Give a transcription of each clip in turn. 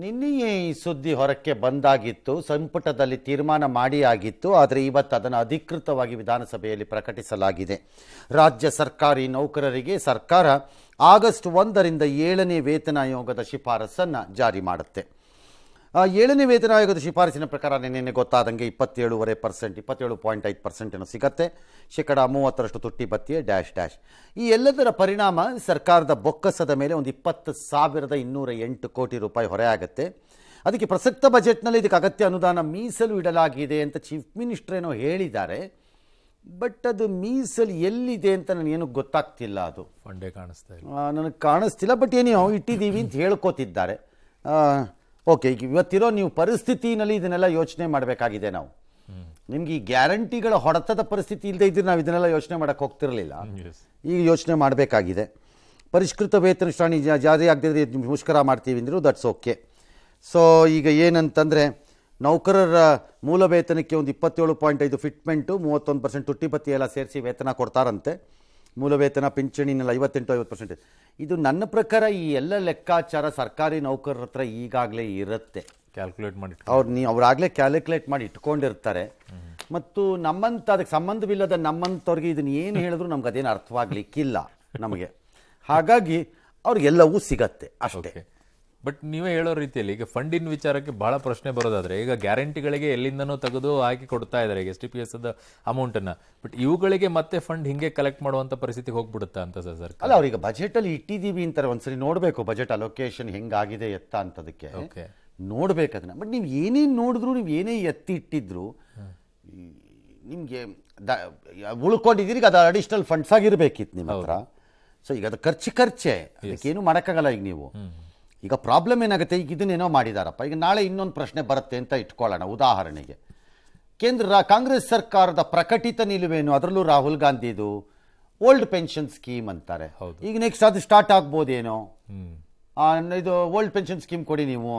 ನಿನ್ನೆಯೇ ಈ ಸುದ್ದಿ ಹೊರಕ್ಕೆ ಬಂದಾಗಿತ್ತು, ಸಂಪುಟದಲ್ಲಿ ತೀರ್ಮಾನ ಮಾಡಿ ಆಗಿತ್ತು. ಆದರೆ ಇವತ್ತು ಅದನ್ನು ಅಧಿಕೃತವಾಗಿ ವಿಧಾನಸಭೆಯಲ್ಲಿ ಪ್ರಕಟಿಸಲಾಗಿದೆ. ರಾಜ್ಯ ಸರ್ಕಾರಿ ನೌಕರರಿಗೆ ಸರ್ಕಾರ ಆಗಸ್ಟ್ 1ರಿಂದ 7ನೇ ವೇತನ ಆಯೋಗದ ಶಿಫಾರಸನ್ನು ಜಾರಿ ಮಾಡುತ್ತೆ. 7ನೇ ವೇತನ ಆಯೋಗದ ಶಿಫಾರಸಿನ ಪ್ರಕಾರ ನಿನ್ನೆ ಗೊತ್ತಾದಂಗೆ 27.5% 27.5% ಏನೋ ಸಿಗತ್ತೆ. ಶೇಕಡ 30% ತುಟ್ಟಿ ಭತ್ಯೆ ಡ್ಯಾಶ್. ಈ ಎಲ್ಲದರ ಪರಿಣಾಮ ಸರ್ಕಾರದ ಬೊಕ್ಕಸದ ಮೇಲೆ ಒಂದು 20,208 ಕೋಟಿ ರೂಪಾಯಿ ಹೊರೆ ಆಗುತ್ತೆ. ಅದಕ್ಕೆ ಪ್ರಸಕ್ತ ಬಜೆಟ್ನಲ್ಲಿ ಇದಕ್ಕೆ ಅಗತ್ಯ ಅನುದಾನ ಮೀಸಲು ಇಡಲಾಗಿದೆ ಅಂತ ಚೀಫ್ ಮಿನಿಸ್ಟರ್ ಏನೋ ಹೇಳಿದ್ದಾರೆ. ಬಟ್ ಅದು ಮೀಸಲು ಎಲ್ಲಿದೆ ಅಂತ ನನಗೇನು ಗೊತ್ತಾಗ್ತಿಲ್ಲ. ಅದು ಫಂಡೇ ಕಾಣಿಸ್ತಾ ಇಲ್ಲ, ನನಗೆ ಕಾಣಿಸ್ತಿಲ್ಲ. ಬಟ್ ಏನೋ ಇಟ್ಟಿದ್ದೀವಿ ಅಂತ ಹೇಳ್ಕೋತಿದ್ದಾರೆ. ಓಕೆ, ಈಗ ಇವತ್ತಿರೋ ನೀವು ಪರಿಸ್ಥಿತಿನಲ್ಲಿ ಇದನ್ನೆಲ್ಲ ಯೋಚನೆ ಮಾಡಬೇಕಾಗಿದೆ. ನಾವು ನಿಮ್ಗೆ ಈ ಗ್ಯಾರಂಟಿಗಳ ಹೊಡೆತದ ಪರಿಸ್ಥಿತಿ ಇಲ್ಲದೆ ಇದ್ರೆ ನಾವು ಇದನ್ನೆಲ್ಲ ಯೋಚನೆ ಮಾಡೋಕ್ಕೆ ಹೋಗ್ತಿರಲಿಲ್ಲ. ಈಗ ಯೋಚನೆ ಮಾಡಬೇಕಾಗಿದೆ. ಪರಿಷ್ಕೃತ ವೇತನ ಶ್ರೇಣಿ ಜಾರಿ ಆಗದಿದ್ರೆ ಮುಷ್ಕರ ಮಾಡ್ತೀವಿ ಅಂದರು, ದಟ್ಸ್ ಓಕೆ. ಸೊ ಈಗ ಏನಂತಂದರೆ ನೌಕರರ ಮೂಲ ವೇತನಕ್ಕೆ ಒಂದು 27.5 ಫಿಟ್ಮೆಂಟು, 31% ತುಟ್ಟಿ ಭತ್ಯೆ ಎಲ್ಲ ಸೇರಿಸಿ ವೇತನ ಕೊಡ್ತಾರಂತೆ. ಮೂಲ ವೇತನ ಪಿಂಚಣಿನಲ್ಲಿ 58-50%. ಇದು ನನ್ನ ಪ್ರಕಾರ ಈ ಎಲ್ಲ ಲೆಕ್ಕಾಚಾರ ಸರ್ಕಾರಿ ನೌಕರರ ಹತ್ರ ಈಗಾಗಲೇ ಇರುತ್ತೆ. ಕ್ಯಾಲ್ಕುಲೇಟ್ ಮಾಡಿ ಅವರಾಗಲೇ ಕ್ಯಾಲ್ಕುಲೇಟ್ ಮಾಡಿ ಇಟ್ಕೊಂಡಿರ್ತಾರೆ. ಮತ್ತು ನಮ್ಮಂಥ ಅದಕ್ಕೆ ಸಂಬಂಧವಿಲ್ಲದ ನಮ್ಮಂಥವ್ರಿಗೆ ಇದನ್ನು ಏನು ಹೇಳಿದ್ರು ನಮ್ಗೆ ಅದೇನು ಅರ್ಥವಾಗಲಿಕ್ಕಿಲ್ಲ ನಮಗೆ. ಹಾಗಾಗಿ ಅವ್ರಿಗೆಲ್ಲವೂ ಸಿಗತ್ತೆ ಅಷ್ಟೇ. ಬಟ್ ನೀವೇ ಹೇಳೋ ರೀತಿಯಲ್ಲಿ ಈಗ ಫಂಡಿನ ವಿಚಾರಕ್ಕೆ ಬಹಳ ಪ್ರಶ್ನೆ ಬರೋದಾದ್ರೆ, ಈಗ ಗ್ಯಾರಂಟಿಗಳಿಗೆ ಎಲ್ಲಿಂದನೂ ತೆಗೆದು ಹಾಕಿ ಕೊಡ್ತಾ ಇದ್ದಾರೆ ಈಗ STPS ಅಮೌಂಟನ್ನು. ಬಟ್ ಇವುಗಳಿಗೆ ಮತ್ತೆ ಫಂಡ್ ಹಿಂಗೆ ಕಲೆಕ್ಟ್ ಮಾಡುವಂಥ ಪರಿಸ್ಥಿತಿಗೆ ಹೋಗ್ಬಿಡುತ್ತಾ ಅಂತ ಸರ್? ಅಲ್ಲ, ಅವ್ರಿಗೆ ಬಜೆಟಲ್ಲಿ ಇಟ್ಟಿದ್ದೀವಿ ಅಂತಾರೆ. ಒಂದ್ಸರಿ ನೋಡಬೇಕು ಬಜೆಟ್ ಅಲೋಕೇಶನ್ ಹೆಂಗಾಗಿದೆ ಎತ್ತ ಅಂತದಕ್ಕೆ ನೋಡ್ಬೇಕು ಅದನ್ನ. ಬಟ್ ನೀವು ಏನೇನು ನೋಡಿದ್ರು, ನೀವು ಏನೇ ಎತ್ತಿ ಇಟ್ಟಿದ್ರು ನಿಮಗೆ ಉಳ್ಕೊಂಡಿದ್ದೀರಿ, ಅದು ಅಡಿಷನಲ್ ಫಂಡ್ಸ್ ಆಗಿರ್ಬೇಕಿತ್ತು ನಿಮ್ಮ ಹತ್ರ. ಸೊ ಈಗ ಅದು ಖರ್ಚೇ, ಅದಕ್ಕೇನು ಮಾಡೋಕ್ಕಾಗಲ್ಲ. ಈಗ ನೀವು ಈಗ ಪ್ರಾಬ್ಲಮ್ ಏನಾಗುತ್ತೆ, ಈಗ ಇದನ್ನೇನೋ ಮಾಡಿದಾರಪ್ಪ, ಈಗ ನಾಳೆ ಇನ್ನೊಂದು ಪ್ರಶ್ನೆ ಬರುತ್ತೆ ಅಂತ ಇಟ್ಕೊಳ್ಳೋಣ. ಉದಾಹರಣೆಗೆ ಕಾಂಗ್ರೆಸ್ ಸರ್ಕಾರದ ಪ್ರಕಟಿತ ನಿಲುವೇನು, ಅದರಲ್ಲೂ ರಾಹುಲ್ ಗಾಂಧಿದು ಓಲ್ಡ್ ಪೆನ್ಷನ್ ಸ್ಕೀಮ್ ಅಂತಾರೆ. ಈಗ ನೆಕ್ಸ್ಟ್ ಅದು ಸ್ಟಾರ್ಟ್ ಆಗ್ಬೋದೇನೋ. ಇದು ಓಲ್ಡ್ ಪೆನ್ಷನ್ ಸ್ಕೀಮ್ ಕೊಡಿ, ನೀವು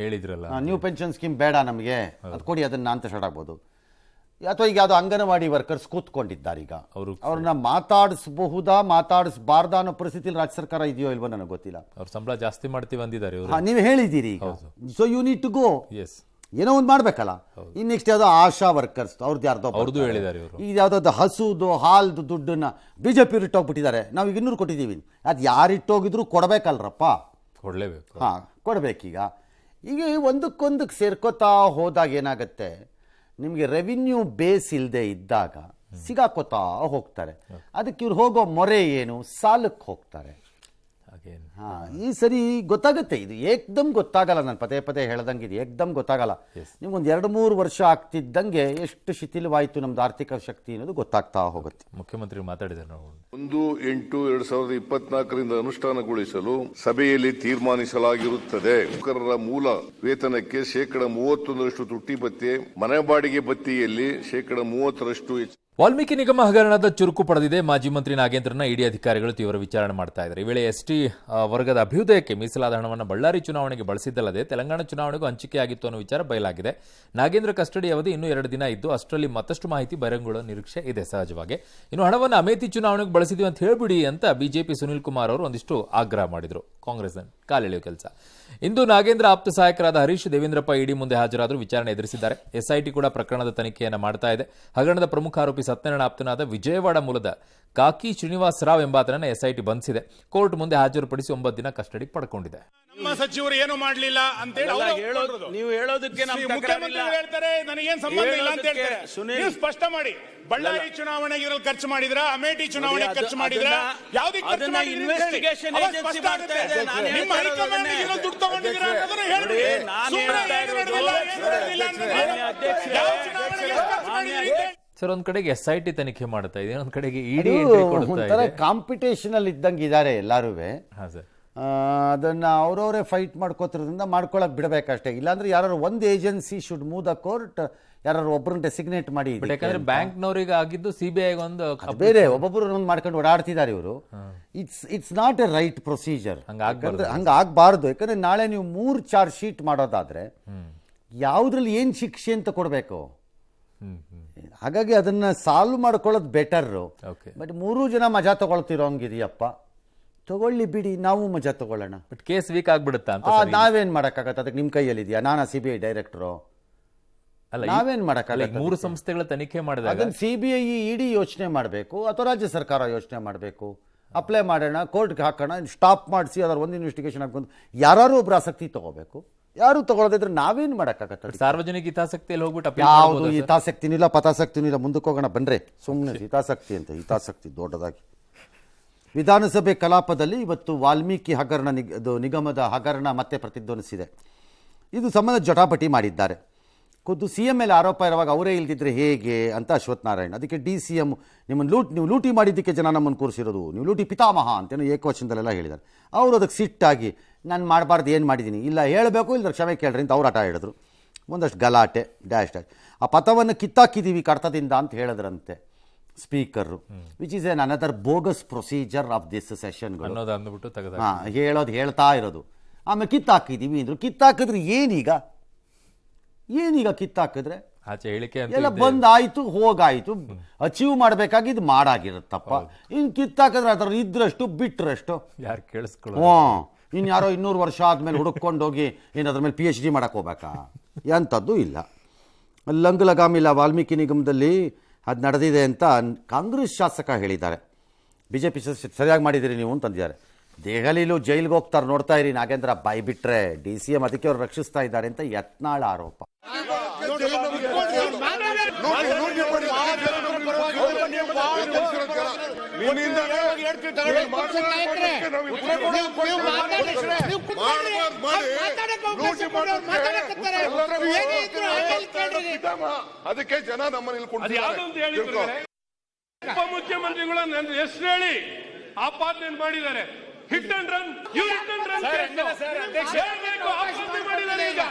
ಹೇಳಿದ್ರಲ್ಲ, ನ್ಯೂ ಪೆನ್ಷನ್ ಸ್ಕೀಮ್ ಬೇಡ ನಮಗೆ, ಅದು ಕೊಡಿ ಅದನ್ನ ಅಂತ ಸ್ಟಾರ್ಟ್ ಆಗ್ಬೋದು. ಅಥವಾ ಈಗ ಅದು ಅಂಗನವಾಡಿ ವರ್ಕರ್ಸ್ ಕೂತ್ಕೊಂಡಿದ್ದಾರೆ, ಈಗ ಅವ್ರನ್ನ ಮಾತಾಡಿಸಬಾರ್ದಾ ಅನ್ನೋ ಪರಿಸ್ಥಿತಿಯಲ್ಲಿ ರಾಜ್ಯ ಸರ್ಕಾರ ಇದೆಯೋ ಇಲ್ವೋ ನನಗೆ ಗೊತ್ತಿಲ್ಲ. ಅವ್ರ ಸಂಬಳ ಜಾಸ್ತಿ ಮಾಡ್ತೀವಿ ಅಂದಿದ್ದಾರೆ, ನೀವು ಹೇಳಿದ್ದೀರಿ ಈಗ. So you need to go, ಏನೋ ಒಂದು ಮಾಡ್ಬೇಕಲ್ಲ. ಇನ್ ನೆಕ್ಸ್ಟ್ ಯಾವ್ದೋ ಆಶಾ ವರ್ಕರ್ಸ್ ಅವ್ರದ್ದು ಹೇಳಿದ್ದಾರೆ. ಈಗ ಯಾವ್ದಾದ್ರು ಹಸುದು ಹಾಲ್ದು ದುಡ್ಡನ್ನ ಬಿಜೆಪಿ ಇಟ್ಟೋಗ್ಬಿಟ್ಟಿದ್ದಾರೆ. ನಾವು ಈಗ 200 ಕೊಟ್ಟಿದ್ದೀವಿ, ಅದು ಯಾರು ಇಟ್ಟೋಗಿದ್ರು ಕೊಡ್ಬೇಕಲ್ರಪ್ಪ, ಕೊಡ್ಲೇಬೇಕು. ಕೊಡ್ಬೇಕೀಗ. ಈಗ ಒಂದಕ್ಕೊಂದಕ್ಕೆ ಸೇರ್ಕೋತಾ ಹೋದಾಗ ಏನಾಗುತ್ತೆ, ನಿಮಗೆ ರೆವಿನ್ಯೂ ಬೇಸ್ ಇಲ್ಲದೆ ಇದ್ದಾಗ ಸಿಗಾಕೋತಾ ಹೋಗ್ತಾರೆ. ಅದಕ್ಕೆ ಇವ್ರು ಹೋಗೋ ಮೊರೆ ಏನು, ಸಾಲಕ್ಕೆ ಹೋಗ್ತಾರೆ. ಈ ಸರಿ ಗೊತ್ತಾಗುತ್ತೆ, ಇದು ಏಕ್ದಮ್ ಗೊತ್ತಾಗಲ್ಲ. ನಾನು ಪದೇ ಹೇಳ್ದಂಗೆ ಇದು ಏಕ್ದಮ್ ಗೊತ್ತಾಗಲ್ಲ. ನಿಮ್ಗೊಂದು 2-3 ವರ್ಷ ಆಗ್ತಿದ್ದಂಗೆ ಎಷ್ಟು ಶಿಥಿಲವಾಯಿತು ನಮ್ದು ಆರ್ಥಿಕ ಶಕ್ತಿ ಅನ್ನೋದು ಗೊತ್ತಾಗ್ತಾ ಹೋಗುತ್ತೆ. ಮುಖ್ಯಮಂತ್ರಿ ಮಾತಾಡಿದ್ದಾರೆ, ನಾವು 1/8/2024ರಿಂದ ಅನುಷ್ಠಾನಗೊಳಿಸಲು ಸಭೆಯಲ್ಲಿ ತೀರ್ಮಾನಿಸಲಾಗಿರುತ್ತದೆ. ನೌಕರರ ಮೂಲ ವೇತನಕ್ಕೆ ಶೇಕಡ 31% ತುಟ್ಟಿ ಭತ್ಯೆ, ಮನೆ ಬಾಡಿಗೆ ಭತ್ಯೆಯಲ್ಲಿ ಶೇಕಡ 30% ವಾಲ್ಮೀಕಿ ನಿಗಮ ಹಗರಣದ ಚುರುಕು ಪಡೆದಿದೆ. ಮಾಜಿ ಮಂತ್ರಿ ನಾಗೇಂದ್ರನ ಇಡಿ ಅಧಿಕಾರಿಗಳು ತೀವ್ರ ವಿಚಾರಣೆ ಮಾಡ್ತಾ ಇದ್ದಾರೆ. ಈ ವೇಳೆ ST ವರ್ಗದ ಅಭ್ಯುದಯಕ್ಕೆ ಮೀಸಲಾದ ಹಣವನ್ನು ಬಳ್ಳಾರಿ ಚುನಾವಣೆಗೆ ಬಳಸಿದ್ದಲ್ಲದೆ ತೆಲಂಗಾಣ ಚುನಾವಣೆಗೂ ಹಂಚಿಕೆಯಾಗಿತ್ತು ಅನ್ನೋ ವಿಚಾರ ಬಯಲಾಗಿದೆ. ನಾಗೇಂದ್ರ ಕಸ್ಟಡಿ ಅವಧಿ ಇನ್ನೂ 2 ದಿನ ಇದ್ದು ಅಷ್ಟರಲ್ಲಿ ಮತ್ತಷ್ಟು ಮಾಹಿತಿ ಬಹಿರಂಗಗೊಳ್ಳುವ ನಿರೀಕ್ಷೆ ಇದೆ. ಸಹಜವಾಗಿ ಇನ್ನು ಹಣವನ್ನು ಅಮೇಥಿ ಚುನಾವಣೆಗೆ ಬಳಸಿದ್ವಿ ಅಂತ ಹೇಳ್ಬಿಡಿ ಅಂತ ಬಿಜೆಪಿ ಸುನಿಲ್ ಕುಮಾರ್ ಅವರು ಒಂದಿಷ್ಟು ಆಗ್ರಹ ಮಾಡಿದ್ರು. ಕಾಂಗ್ರೆಸ್ ಕಾಲೆಳೆಯುವ ಕೆಲಸ. ಇಂದು ನಾಗೇಂದ್ರ ಆಪ್ತ ಸಹಾಯಕರಾದ ಹರೀಶ್ ದೇವೇಂದ್ರಪ್ಪ ಇಡಿ ಮುಂದೆ ಹಾಜರಾದರೂ ವಿಚಾರಣೆ ಎದುರಿಸಿದ್ದಾರೆ. SIT ಕೂಡ ಪ್ರಕರಣದ ತನಿಖೆಯನ್ನು ಮಾಡ್ತಾ ಇದೆ. ಹಗರಣದ ಪ್ರಮುಖ ಆರೋಪಿ ಸತ್ಯನಾರಾಯಣ ಆಪ್ತನಾದ ವಿಜಯವಾಡ ಮೂಲದ ಕಾಕಿ ಶ್ರೀನಿವಾಸ ರಾವ್ ಎಂಬಾತನನ್ನ SIT ಬಂಧಿಸಿದೆ. ಕೋರ್ಟ್ ಮುಂದೆ ಹಾಜರುಪಡಿಸಿ 9 ದಿನ ಕಸ್ಟಡಿ ಪಡ್ಕೊಂಡಿದೆ. ನಮ್ಮ ಸಚಿವರು ಏನು ಮಾಡಲಿಲ್ಲ ಅಂತ ನೀವು ಹೇಳೋದಕ್ಕೆ ಮುಖ್ಯಮಂತ್ರಿ ಹೇಳ್ತಾರೆ, ನನಗೇನು ಸಂಬಂಧ ಇಲ್ಲ ಅಂತ ಹೇಳ್ತಾರೆ. ನೀವು ಸ್ಪಷ್ಟ ಮಾಡಿ, ಬಳ್ಳಾರಿ ಚುನಾವಣೆಗೆ ಇದರಲ್ಲಿ ಖರ್ಚು ಮಾಡಿದ್ರ, ಅಮೇಠಿ ಚುನಾವಣೆಗೆ ಖರ್ಚು ಮಾಡಿದ್ರ, ಯಾವುದಕ್ಕೆ ಖರ್ಚು ಮಾಡಿದ್ರಿ? ನಿಮ್ಮ ಹೈಕಮಾಂಡ್ ಇದರಲ್ಲಿ ದುಡ್ಡು ತಗೊಂಡಿದ್ದೀರಾ ಅನ್ನೋದನ್ನ ಹೇಳ್ಬಿಡಿ. ಸರ್, ಒಂದ್ ಕಡೆಗೆ SIT ತನಿಖೆ ಮಾಡ್ತಾ ಇದೆ, ಒಂದ್ ಕಡೆಗೆ ಇಡಿ ಕಾಂಪಿಟೇಷನ್ ಅಲ್ಲಿ ಇದ್ದಂಗೆ ಇದ್ದಾರೆ ಎಲ್ಲಾರು. ಅದನ್ನ ಅವ್ರವರೇ ಫೈಟ್ ಮಾಡ್ಕೋತಿರೋದ್ರಿಂದ ಮಾಡ್ಕೊಳಕ್ ಬಿಡಬೇಕಷ್ಟೇ. ಇಲ್ಲಾಂದ್ರೆ ಯಾರು ಒಂದು agency should move the court, ಯಾರು ಒಬ್ಬರನ್ನ ಡೆಸಿಗ್ನೇಟ್ ಮಾಡಿ. ಯಾಕಂದ್ರೆ ಬ್ಯಾಂಕ್ನವರಿಗೆ ಆಗಿದ್ದು CBI ಒಂದು ಬೇರೆ ಒಬ್ಬೊಬ್ಬರು ಒಂದು ಮಾಡ್ಕೊಂಡು ಓಡಾಡ್ತಿದ್ದಾರೆ ಇವರು. It's not a right procedure. ಹಂಗಾಗಬಾರ್ದು. ಯಾಕಂದ್ರೆ ನಾಳೆ ನೀವು 3 ಚಾರ್ಜ್ ಶೀಟ್ ಮಾಡೋದಾದ್ರೆ ಯಾವ್ದ್ರಲ್ಲಿ ಏನ್ ಶಿಕ್ಷೆ ಅಂತ ಕೊಡಬೇಕು. ಹಾಗಾಗಿ ಅದನ್ನ ಸಾಲ್ವ್ ಮಾಡ್ಕೊಳ್ಳೋದು ಬೆಟರ್. ಬಟ್ 3 ಜನ ಮಜಾ ತಗೊಳ್ತಿರೋ ಹಂಗಿದೆಯಪ್ಪ. ತಗೊಳ್ಳಿ ಬಿಡಿ, ನಾವು ಮಜಾ ತಗೊಳ್ಳೋಣ. ಬಟ್ ಕೇಸ್ ವೀಕ್ ಆಗ್ಬಿಡುತ್ತಾ ಅಂತ ಸರ್? ನಾವೇನ್ ಮಾಡಕ್ಕಾಗತ್ತೆ? ಅದಕ್ಕೆ ನಿಮ್ಮ ಕೈಯಲ್ಲಿದೆಯಾ? ನಾನು CBI ಡೈರೆಕ್ಟರು, ಅಲ್ಲ, ನಾವೇನ್ ಮಾಡಕ್ಕಾಗತ್ತೆ? 3 ಸಂಸ್ಥೆಗಳ ತನಿಖೆ ಮಾಡಿದಾಗ ಅದನ್ನ CBI ED ಯೋಚನೆ ಮಾಡಬೇಕು ಅಥವಾ ರಾಜ್ಯ ಸರ್ಕಾರ ಯೋಚನೆ ಮಾಡಬೇಕು. ಅಪ್ಲೈ ಮಾಡೋಣ, ಕೋರ್ಟ್ಗೆ ಹಾಕೋಣ, ಸ್ಟಾಪ್ ಮಾಡಿಸಿ ಅದರ ಒಂದು ಇನ್ವೆಸ್ಟಿಗೇಷನ್ ಹಾಕೊಂಡು ಯಾರು ಒಬ್ರು ಆಸಕ್ತಿ ತಗೋಬೇಕು. ಯಾರು ತಗೊಳ್ಳೋದಿದ್ರೆ ನಾವೇನ್ ಮಾಡಕ್ಕಾಗತ್ತೆ? ಸಾರ್ವಜನಿಕ ಹಿತಾಸಕ್ತಿಯಲ್ಲಿ ಹೋಗ್ಬಿಟ್ಟು ಯಾವುದು ಹಿತಾಸಕ್ತಿನೂ ಇಲ್ಲ, ಪತಾಸಕ್ತಿನೂ ಇಲ್ಲ. ಮುಂದಕ್ಕೆ ಹೋಗೋಣ ಬನ್ರಿ. ಸುಮ್ಮನೆ ಹಿತಾಸಕ್ತಿ ಅಂತ, ಹಿತಾಸಕ್ತಿ ದೊಡ್ಡದಾಗಿ. ವಿಧಾನಸಭೆ ಕಲಾಪದಲ್ಲಿ ಇವತ್ತು ವಾಲ್ಮೀಕಿ ಹಗರಣ ನಿಗಮದ ಹಗರಣ ಮತ್ತೆ ಪ್ರತಿಧ್ವನಿಸಿದೆ. ಇದು ಸಂಬಂಧ ಜಟಾಪಟಿ ಮಾಡಿದ್ದಾರೆ. ಖುದ್ದು CM ಮೇಲೆ ಆರೋಪ ಇರುವಾಗ ಅವರೇ ಇಲ್ದಿದ್ರೆ ಹೇಗೆ ಅಂತ ಅಶ್ವಥ್ ನಾರಾಯಣ್. ಅದಕ್ಕೆ DCM ನೀವು ಲೂಟಿ ಮಾಡಿದ್ದಕ್ಕೆ ಜನ ನಮ್ಮನ್ನು ಕೂರಿಸಿರೋದು, ನೀವು ಲೂಟಿ ಪಿತಾಮಹ ಅಂತೇನೋ ಏಕವಚನದಲ್ಲೆಲ್ಲ ಹೇಳಿದ್ದಾರೆ. ಅವರು ಅದಕ್ಕೆ ಸಿಟ್ಟಾಗಿ ನಾನು ಮಾಡಬಾರ್ದು, ಏನು ಮಾಡಿದ್ದೀನಿ, ಇಲ್ಲ ಹೇಳಬೇಕು, ಇಲ್ಲ ಕ್ಷಮೆ ಕೇಳ್ರಿ ಅಂತ ಅವ್ರು ಆಟ ಹೇಳಿದ್ರು. ಒಂದಷ್ಟು ಗಲಾಟೆ ಡ್ಯಾಶ್. ಆ ಪಥವನ್ನು ಕಿತ್ತಾಕಿದ್ದೀವಿ ಕಡತದಿಂದ ಅಂತ ಹೇಳಿದ್ರಂತೆ speaker, which is an another bogus procedure of this ಸೆಷನ್ಗಳು. ಹೇಳೋದು ಹೇಳ್ತಾ ಇರೋದು. ಆಮೇಲೆ ಕಿತ್ತಾಕಿದ್ದೀವಿ ಅಂದರು. ಕಿತ್ತಾಕಿದ್ರೆ ಏನೀಗ ಕಿತ್ತಾಕಿದ್ರೆ ಆಚೆ ಹೇಳಿಕೆ ಎಲ್ಲ ಬಂದಾಯ್ತು, ಹೋಗಾಯ್ತು. ಅಚೀವ್ ಮಾಡಬೇಕಾಗಿದ್ದು ಮಾಡಾಗಿರುತ್ತಪ್ಪ. ಇನ್ನು ಕಿತ್ತಾಕಿದ್ರೆ ಅದರ ಇದ್ರಷ್ಟು ಬಿಟ್ರಷ್ಟು ಯಾರು ಕೇಳಿಸ್ಕೊಳ್ಳೋ. ಇನ್ಯಾರೋ 200 ವರ್ಷ ಆದ್ಮೇಲೆ ಹುಡುಕೊಂಡೋಗಿ ಏನಾದ್ರ ಮೇಲೆ PhD ಮಾಡಕ್ ಹೋಗ್ಬೇಕಾ? ಎಂಥದ್ದು ಇಲ್ಲ. ಲಂಗಲಗಾಮಿಲ್ಲ ವಾಲ್ಮೀಕಿ ನಿಗಮದಲ್ಲಿ ಅದು ನಡೆದಿದೆ ಅಂತ ಕಾಂಗ್ರೆಸ್ ಶಾಸಕ ಹೇಳಿದ್ದಾರೆ. BJP ಸರಿಯಾಗಿ ಮಾಡಿದಿರಿ ನೀವು ಅಂತಂದಿದ್ದಾರೆ. ದೆಹಲಿಲೂ ಜೈಲ್ಗೆ ಹೋಗ್ತಾರೆ, ನೋಡ್ತಾ ಇರಿ. ನಾಗೇಂದ್ರ ಬಾಯಿ ಬಿಟ್ರೆ DCM ಅದಕ್ಕೆ ಅವ್ರು ರಕ್ಷಿಸ್ತಾ ಇದ್ದಾರೆ ಅಂತ ಯತ್ನಾಳ್ ಆರೋಪ. ಅದಕ್ಕೆ ಜನ ನಮ್ಮಲ್ಲಿ ಉಪಮುಖ್ಯಮಂತ್ರಿಗಳು ನನ್ನ ಹೆಸರು ಹೇಳಿ ಆಪಾದನೆ ಮಾಡಿದ್ದಾರೆ. Hit and run, hit and run ಮಾಡಿದ್ದಾರೆ. ಈಗ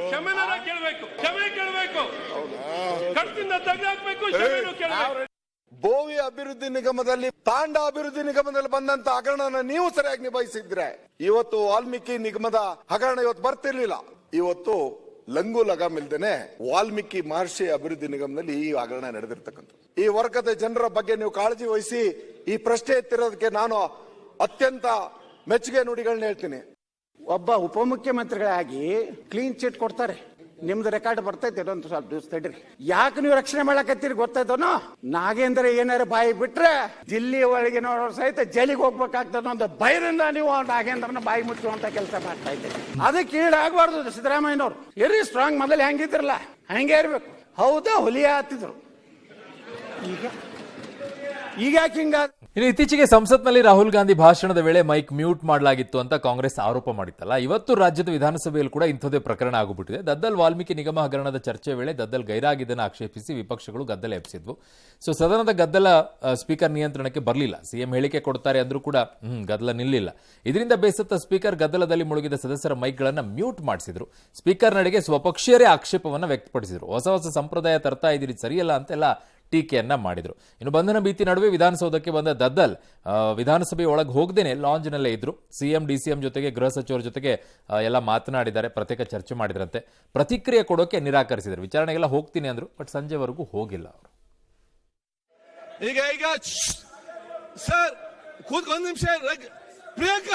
ಕ್ಷಮೆನ ಕೇಳಬೇಕು, ಕ್ಷಮೆ ಕೇಳಬೇಕು, ಕಡ್ತಿಂದ ತೆಗೆದಾಕ್ಬೇಕು, ಕ್ಷಮೆನೂ ಕೇಳಬೇಕು. ಬೋವಿ ಅಭಿವೃದ್ಧಿ ನಿಗಮದಲ್ಲಿ, ತಾಂಡ ಅಭಿವೃದ್ಧಿ ನಿಗಮದಲ್ಲಿ ಬಂದಂತ ಹಗರಣ ನೀವು ಸರಿಯಾಗಿ ನಿಭಾಯಿಸಿದ್ರೆ ಇವತ್ತು ವಾಲ್ಮೀಕಿ ನಿಗಮದ ಹಗರಣ ಇವತ್ತು ಬರ್ತಿರ್ಲಿಲ್ಲ. ಇವತ್ತು ಲಂಗು ಲಗಾಮಿಲ್ದೇನೆ ವಾಲ್ಮೀಕಿ ಮಹರ್ಷಿ ಅಭಿವೃದ್ಧಿ ನಿಗಮದಲ್ಲಿ ಈ ಹಗರಣ ನಡೆದಿರ್ತಕ್ಕಂಥ ಈ ವರ್ಗದ ಜನರ ಬಗ್ಗೆ ನೀವು ಕಾಳಜಿ ವಹಿಸಿ ಈ ಪ್ರಶ್ನೆ ಎತ್ತಿರೋದಕ್ಕೆ ನಾನು ಅತ್ಯಂತ ಮೆಚ್ಚುಗೆ ನುಡಿಗಳನ್ನ ಹೇಳ್ತೀನಿ. ಒಬ್ಬ ಉಪಮುಖ್ಯಮಂತ್ರಿಗಳಾಗಿ ಕ್ಲೀನ್ ಚಿಟ್ ಕೊಡ್ತಾರೆ. ನಿಮ್ದು ರೆಕಾರ್ಡ್ ಬರ್ತೈತೆ ಒಂದು ಸ್ವಲ್ಪ ದಿವಸ ತಡ್ರಿ. ಯಾಕೆ ನೀವು ರಕ್ಷಣೆ ಮಾಡಕತ್ತೀರಿ ಗೊತ್ತಾಯ್ತನೋ? ನಾಗೇಂದ್ರ ಏನಾರು ಬಾಯಿ ಬಿಟ್ರೆ ದಿಲ್ಲಿ ಒಳಗಿನವರು ಸಹಿತ ಜೈಲಿಗೆ ಹೋಗ್ಬೇಕಾಗ್ತದ ಒಂದು ಭಯದಿಂದ ನೀವು ನಾಗೇಂದ್ರನ ಬಾಯಿ ಮುಚ್ಚುವಂತ ಕೆಲಸ ಮಾಡ್ತಾ ಇದ್ದೀರಿ. ಅದಕ್ಕೆ ಈಡಾಗಬಾರ್ದು. ಸಿದ್ದರಾಮಯ್ಯನವ್ರು ಎರಿ ಸ್ಟ್ರಾಂಗ್ ಮೊದಲು ಹೆಂಗಿದ್ರಲ್ಲ ಹಂಗೆ ಇರ್ಬೇಕು. ಹೌದಾ, ಹುಲಿಯ ಹತ್ತಿದ್ರು. ಈಗ ಹಿಂಗ. ಇನ್ನು ಇತ್ತೀಚೆಗೆ ಸಂಸತ್ನಲ್ಲಿ ರಾಹುಲ್ ಗಾಂಧಿ ಭಾಷಣದ ವೇಳೆ ಮೈಕ್ ಮ್ಯೂಟ್ ಮಾಡಲಾಗಿತ್ತು ಅಂತ ಕಾಂಗ್ರೆಸ್ ಆರೋಪ ಮಾಡಿತ್ತಲ್ಲ. ಇವತ್ತು ರಾಜ್ಯದ ವಿಧಾನಸಭೆಯಲ್ಲಿ ಕೂಡ ಇಂಥದೇ ಪ್ರಕರಣ ಆಗಿಬಿಟ್ಟಿದೆ. ದದ್ದಲ್ ವಾಲ್ಮೀಕಿ ನಿಗಮ ಹಗರಣದ ಚರ್ಚೆ ವೇಳೆ ದದ್ದಲ್ ಗೈರಾಗಿದ್ದನ್ನು ಆಕ್ಷೇಪಿಸಿ ವಿಪಕ್ಷಗಳು ಗದ್ದಲ ಎಬ್ಬಿಸಿದ್ವು. ಸೊ ಸದನದ ಗದ್ದಲ ಸ್ಪೀಕರ್ ನಿಯಂತ್ರಣಕ್ಕೆ ಬರಲಿಲ್ಲ. CM ಹೇಳಿಕೆ ಕೊಡ್ತಾರೆ ಅಂದ್ರೂ ಕೂಡ ಗದ್ದಲ ನಿಲ್ಲಿಲ್ಲ. ಇದರಿಂದ ಬೇಸತ್ತ ಸ್ಪೀಕರ್ ಗದ್ದಲದಲ್ಲಿ ಮುಳುಗಿದ ಸದಸ್ಯರ ಮೈಕ್ಗಳನ್ನು ಮ್ಯೂಟ್ ಮಾಡಿಸಿದ್ರು. ಸ್ಪೀಕರ್ ನಡೆಗೆ ಸ್ವಪಕ್ಷೀಯರೇ ಆಕ್ಷೇಪವನ್ನು ವ್ಯಕ್ತಪಡಿಸಿದ್ರು. ಹೊಸ ಹೊಸ ಸಂಪ್ರದಾಯ ತರ್ತಾ ಇದ್ದೀರಿ, ಸರಿಯಲ್ಲ ಅಂತೆಲ್ಲ ಟೀಕೆಯನ್ನ ಮಾಡಿದ್ರು. ಇನ್ನು ಬಂಧನ ಭೀತಿ ನಡುವೆ ವಿಧಾನಸೌಧಕ್ಕೆ ಬಂದ ದದ್ದಲ್ ವಿಧಾನಸಭೆ ಒಳಗೆ ಹೋಗದೇನೆ ಲಾಂಜ್ನಲ್ಲೇ ಇದ್ರು. CM DCM ಜೊತೆಗೆ ಗೃಹ ಸಚಿವರ ಜೊತೆಗೆ ಎಲ್ಲ ಮಾತನಾಡಿದ್ದಾರೆ, ಪ್ರತ್ಯೇಕ ಚರ್ಚೆ ಮಾಡಿದ್ರಂತೆ. ಪ್ರತಿಕ್ರಿಯೆ ಕೊಡೋಕೆ ನಿರಾಕರಿಸಿದ್ರು. ವಿಚಾರಣೆಗೆಲ್ಲ ಹೋಗ್ತೀನಿ ಅಂದ್ರು, ಬಟ್ ಸಂಜೆವರೆಗೂ ಹೋಗಿಲ್ಲ ಅವರು. ಈಗ ಸರ್ ಒಂದು ನಿಮಿಷ, ಪ್ರಿಯಾಂಕ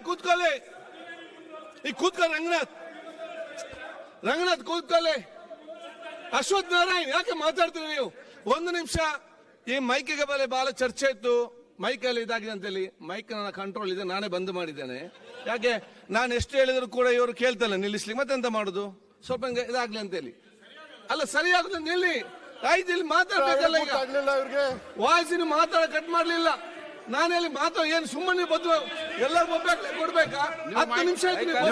ಕೂತ್ಕೊಳ್ಳಿ. ಈಗ ಕೂತ್ಕೊಳ್ಳಿ. ರಂಗನಾಥ್ ಕೂತ್ಕೊಳ್ಳಿ. ಅಶ್ವಥ್ ನಾರಾಯಣ್ ಯಾಕೆ ಮಾತಾಡ್ತೀರಿ ನೀವು? ಒಂದು ನಿಮಿಷ. ಈ ಮೈಕಿಗೆ ಬಲೆ ಬಹಳ ಚರ್ಚೆ ಇತ್ತು, ಮೈಕಲ್ಲಿ ಇದಾಗಿದೆ ಅಂತೇಳಿ. ಮೈಕ್ ನನ್ನ ಕಂಟ್ರೋಲ್ ಇದೆ, ನಾನೇ ಬಂದ್ ಮಾಡಿದ್ದೇನೆ. ಯಾಕೆ ನಾನು ಎಷ್ಟು ಹೇಳಿದ್ರು ಕೂಡ ಇವರು ಕೇಳ್ತಲ್ಲ ನಿಲ್ಲಿಸ್ಲಿ. ಮತ್ತೆಂತ ಮಾಡುದು? ಸ್ವಲ್ಪ ಇದಾಗ್ಲಿ ಅಂತೇಳಿ. ಅಲ್ಲ, ಸರಿಯಾಗುದು ನಿಲ್ಲಿ. ಆಯ್ತು, ಇಲ್ಲಿ ಮಾತಾಡ್ಬೇಕಲ್ಲ. ಈಗ ವಾಯ್ಸಿನ ಮಾತಾಡ ಕಟ್ ಮಾಡ್ಲಿಲ್ಲ. ನಾನೆಲ್ಲಿ ಮಾತಾಡ ಏನು ಸುಮ್ಮನೆ ಬದ್ದು ಎಲ್ಲ ಒಬ್ಬಾಗ್ಲೇ ಕೊಡ್ಬೇಕಾ? 10 ನಿಮಿಷ ಆಯ್ತು ನೀವು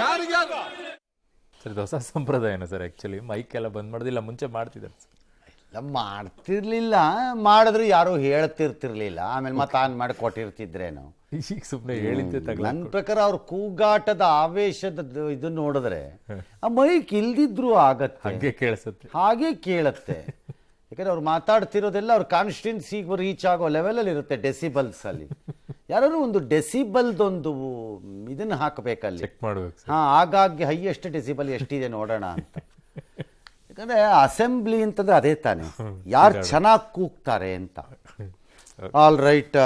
ಯಾರಿಗ್ಯಾರು ಸರ್, ಹೊಸ ಸಂಪ್ರದಾಯನ ಸರ್. ಆಕ್ಚುಲಿ ಮೈಕ್ ಎಲ್ಲ ಬಂದ್ ಮಾಡೋದಿಲ್ಲ, ಮುಂಚೆ ಮಾಡ್ತಿದ್ದಾರೆ. ಮಾಡ್ತಿರ್ಲಿಲ್ಲ, ಮಾಡಿದ್ರು ಯಾರು ಹೇಳ್ತಿರ್ತಿರ್ಲಿಲ್ಲ. ಆಮೇಲೆ ಮತ್ತೆ ಆನ್ ಮಾಡಿ ಕೊಟ್ಟಿರ್ತಿದ್ರೇನು. ಈಗ ಸುಮ್ಮನೆ ಹೇಳಿದ್ದೆ. ನನ್ನ ಪ್ರಕಾರ ಅವ್ರ ಕೂಗಾಟದ ಆವೇಶದ ಇದು ನೋಡಿದ್ರೆ ಆ ಮೈಕ್ ಇಲ್ದಿದ್ರು ಆಗತ್ತೆ, ಹಾಗೆ ಕೇಳತ್ತೆ. ಯಾಕಂದ್ರೆ ಅವ್ರು ಮಾತಾಡ್ತಿರೋದೆಲ್ಲ ಅವ್ರ ಕಾನ್ಸ್ಟಿಟ್ಯೂನ್ಸಿಗೆ ರೀಚ್ ಆಗೋ ಲೆವೆಲಲ್ಲಿ ಇರುತ್ತೆ, ಡೆಸಿಬಲ್ಸ್ ಅಲ್ಲಿ. ಯಾರಾದ್ರೂ ಒಂದು ಡೆಸಿಬಲ್ದೊಂದು ಇದನ್ನು ಹಾಕಬೇಕಲ್ಲಿ. ಚೆಕ್ ಮಾಡ್ಬೇಕು. ಹಾಂ, ಆಗಾಗ್ಗೆ ಹೈಯೆಸ್ಟ್ ಡೆಸಿಬಲ್ ಎಷ್ಟಿದೆ ನೋಡೋಣ ಅಂತ. ಯಾಕಂದರೆ ಅಸೆಂಬ್ಲಿ ಅಂತಂದ್ರೆ ಅದೇ ತಾನೆ, ಯಾರು ಚೆನ್ನಾಗಿ ಕೂಗ್ತಾರೆ ಅಂತ. All right.